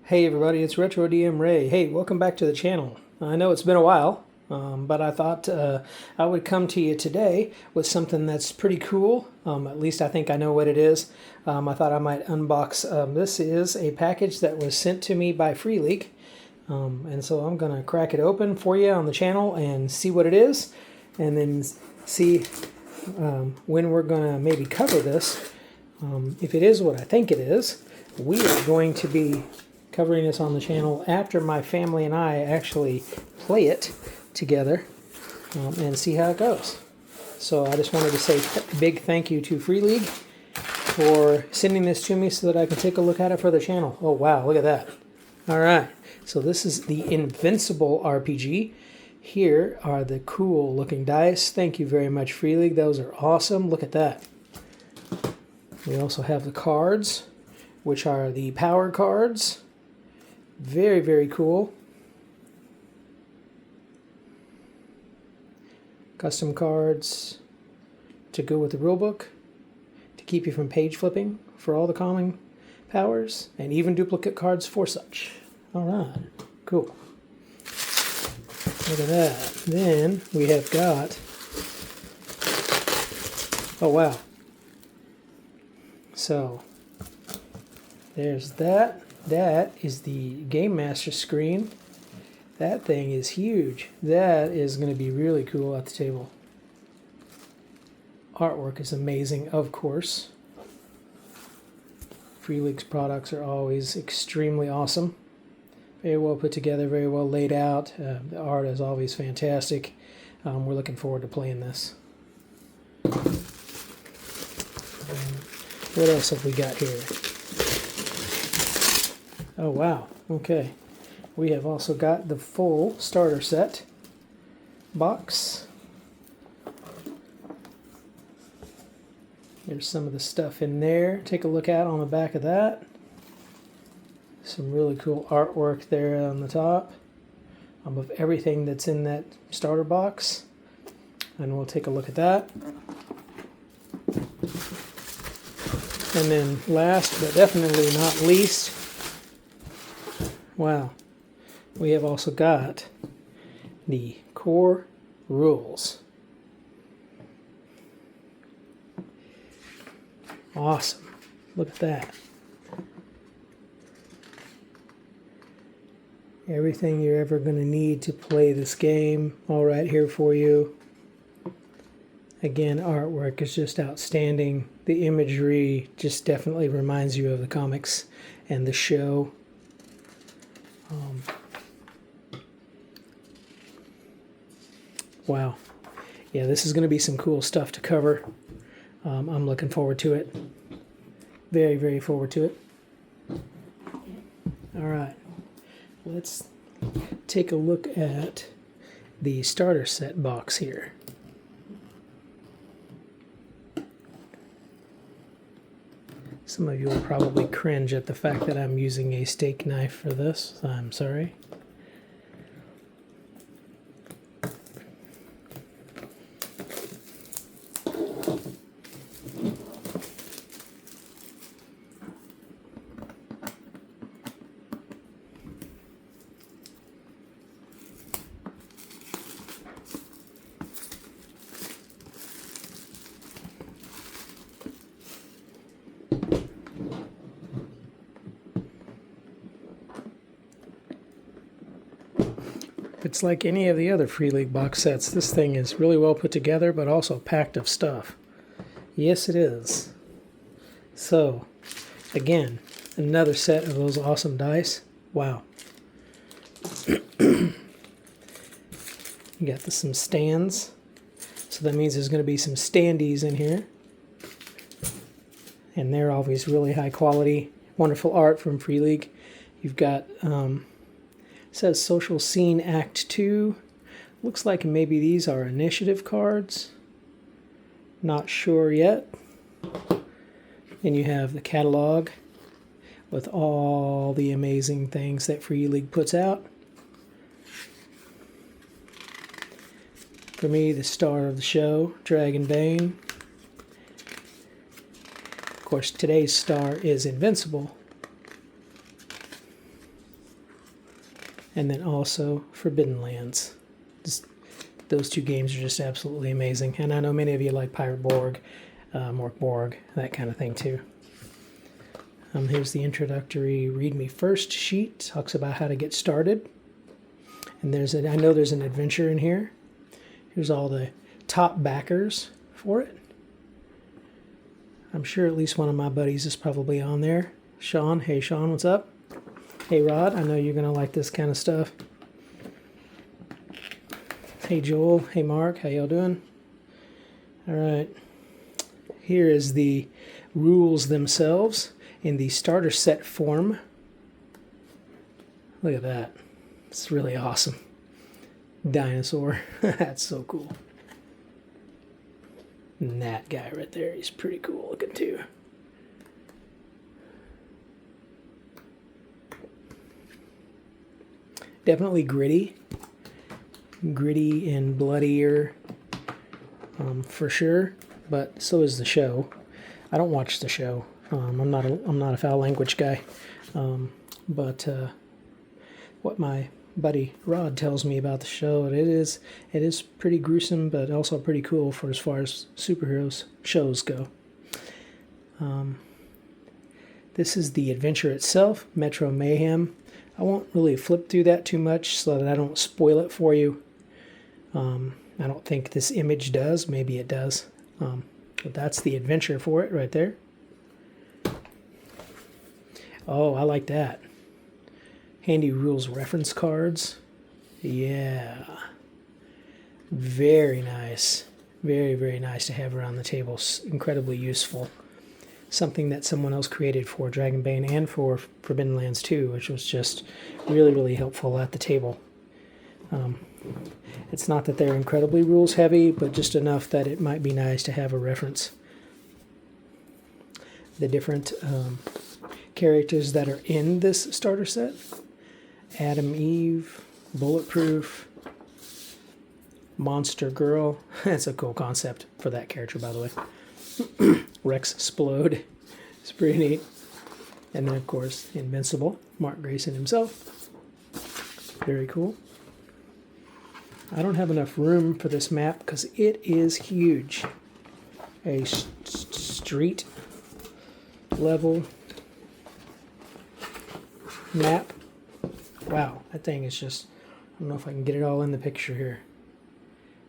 Hey everybody, it's Retro DM Ray. Hey, welcome back to the channel. I know it's been a while, but I thought I would come to you today with something that's pretty cool. At least I think I know what it is. I thought I might unbox. This is a package that was sent to me by FreeLeak, and so I'm going to crack it open for you on the channel and see what it is, and then see when we're going to maybe cover this. If it is what I think it is, we are going to be covering this on the channel after my family and I actually play it together and see how it goes. So I just wanted to say a big thank you to FreeLeak for sending this to me so that I can take a look at it for the channel. Oh wow, look at that. Alright, so this is the Invincible RPG. Here are the cool looking dice. Thank you very much, FreeLeak. Those are awesome. Look at that. We also have the cards, which are the power cards. Very, very cool. Custom cards to go with the rulebook to keep you from page flipping for all the common powers, and even duplicate cards for such. Alright, cool. Look at that. Then we have got, oh wow. So there's that. That is the Game Master screen. That thing is huge. That is going to be really cool at the table. Artwork is amazing, of course. FreeLeak's products are always extremely awesome. Very well put together, very well laid out. The art is always fantastic. We're looking forward to playing this. What else have we got here? Oh wow, okay. We have also got the full starter set box. There's some of the stuff in there. Take a look at on the back of that. Some really cool artwork there on the top of everything that's in that starter box. And we'll take a look at that. And then last but definitely not least, wow, we have also got the core rules. Awesome. Look at that. Everything you're ever going to need to play this game, all right here for you. Again, artwork is just outstanding. The imagery just definitely reminds you of the comics and the show. Wow. Yeah, this is going to be some cool stuff to cover. I'm looking forward to it. Very, very forward to it. All right. Let's take a look at the starter set box here. Some of you will probably cringe at the fact that I'm using a steak knife for this. I'm sorry. It's like any of the other FreeLeak box sets. This thing is really well put together, but also packed of stuff. Yes, it is. So, again, another set of those awesome dice. Wow. You got some stands. So that means there's going to be some standees in here. And they're always really high quality. Wonderful art from FreeLeak. You've got... It says Social Scene Act 2. Looks like maybe these are initiative cards. Not sure yet. Then you have the catalog with all the amazing things that FreeLeak puts out. For me, the star of the show, Dragon Bane. Of course, today's star is Invincible. and then also Forbidden Lands. Just, those two games are just absolutely amazing, and I know many of you like Pirate Borg, Mork Borg, that kind of thing too. Here's the introductory Read Me First sheet. Talks about how to get started. And I know there's an adventure in here. Here's all the top backers for it. I'm sure at least one of my buddies is probably on there. Sean, hey Sean, what's up? Hey Rod, I know you're gonna like this kind of stuff. Hey Joel, hey Mark, how y'all doing? All right, here is the rules themselves in the starter set form. Look at that, it's really awesome. Dinosaur, that's so cool. And that guy right there, he's pretty cool looking too. Definitely gritty and bloodier for sure, but so is the show. I don't watch the show. I'm not a foul language guy, but what my buddy Rod tells me about the show, it is pretty gruesome, but also pretty cool for as far as superheroes shows go. This is the adventure itself, Metro Mayhem. I won't really flip through that too much so that I don't spoil it for you. I don't think this image does. Maybe it does. But that's the adventure for it right there. Oh, I like that. Handy rules reference cards. Yeah. Very nice. Very, very nice to have around the table. Incredibly useful. Something that someone else created for Dragonbane and for Forbidden Lands 2, which was just really, really helpful at the table. It's not that they're incredibly rules heavy, but just enough that it might be nice to have a reference. The different characters that are in this starter set: Adam, Eve, Bulletproof, Monster Girl. That's a cool concept for that character, by the way. Rex Explode. It's pretty neat. And then, of course, Invincible, Mark Grayson himself. Very cool. I don't have enough room for this map because it is huge. A street level map. Wow, that thing is just, I don't know if I can get it all in the picture here,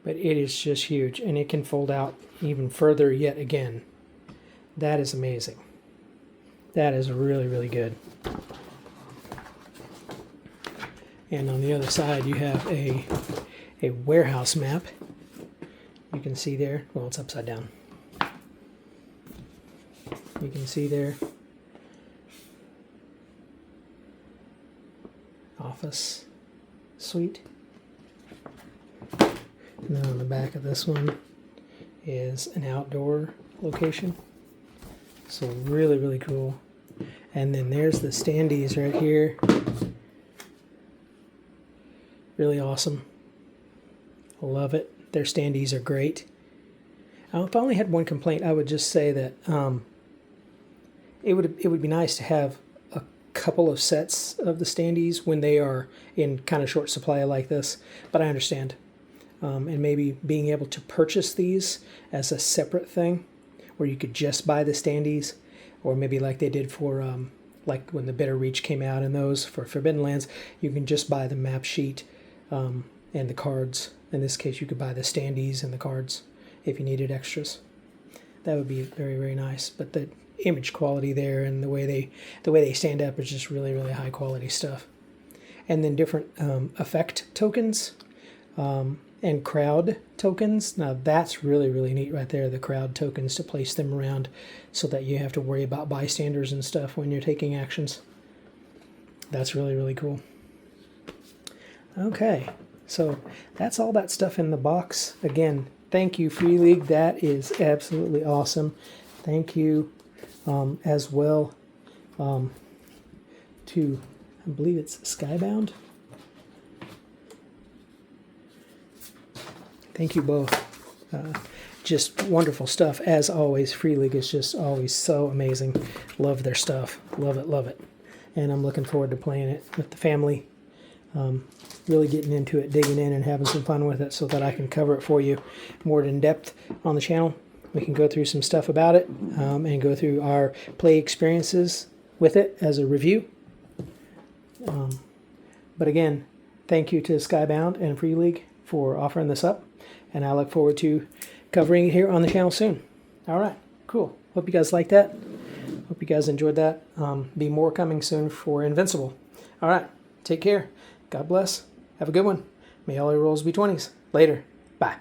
but it is just huge, and it can fold out even further yet again. That is amazing. That is really, really good. And on the other side, you have a warehouse map. You can see there, well, it's upside down. You can see there, office suite. And then on the back of this one is an outdoor location. So really, really cool. And then there's the standees right here. Really awesome. Love it. Their standees are great. If I only had one complaint, I would just say that it would be nice to have a couple of sets of the standees when they are in kind of short supply like this. But I understand. And maybe being able to purchase these as a separate thing, where you could just buy the standees, or maybe like they did for like when the Bitter Reach came out and those for Forbidden Lands, you can just buy the map sheet and the cards. In this case, you could buy the standees and the cards if you needed extras. That would be very, very nice. But the image quality there and the way they stand up is just really, really high quality stuff. And then different effect tokens. And crowd tokens. Now that's really, really neat right there, the crowd tokens, to place them around so that you have to worry about bystanders and stuff when you're taking actions. That's really, really cool. Okay, so that's all that stuff in the box. Again, thank you, Free League. That is absolutely awesome. Thank you as well to, I believe it's Skybound. Thank you both. Just wonderful stuff. As always, Free League is just always so amazing. Love their stuff. Love it, love it. And I'm looking forward to playing it with the family really getting into it, digging in and having some fun with it so that I can cover it for you more in depth on the channel. We can go through some stuff about it and go through our play experiences with it as a review. But again, thank you to Skybound and Free League for offering this up, and I look forward to covering it here on the channel soon. All right, cool. Hope you guys liked that. Hope you guys enjoyed that. Be more coming soon for Invincible. All right, take care. God bless. Have a good one. May all your rolls be 20s. Later. Bye.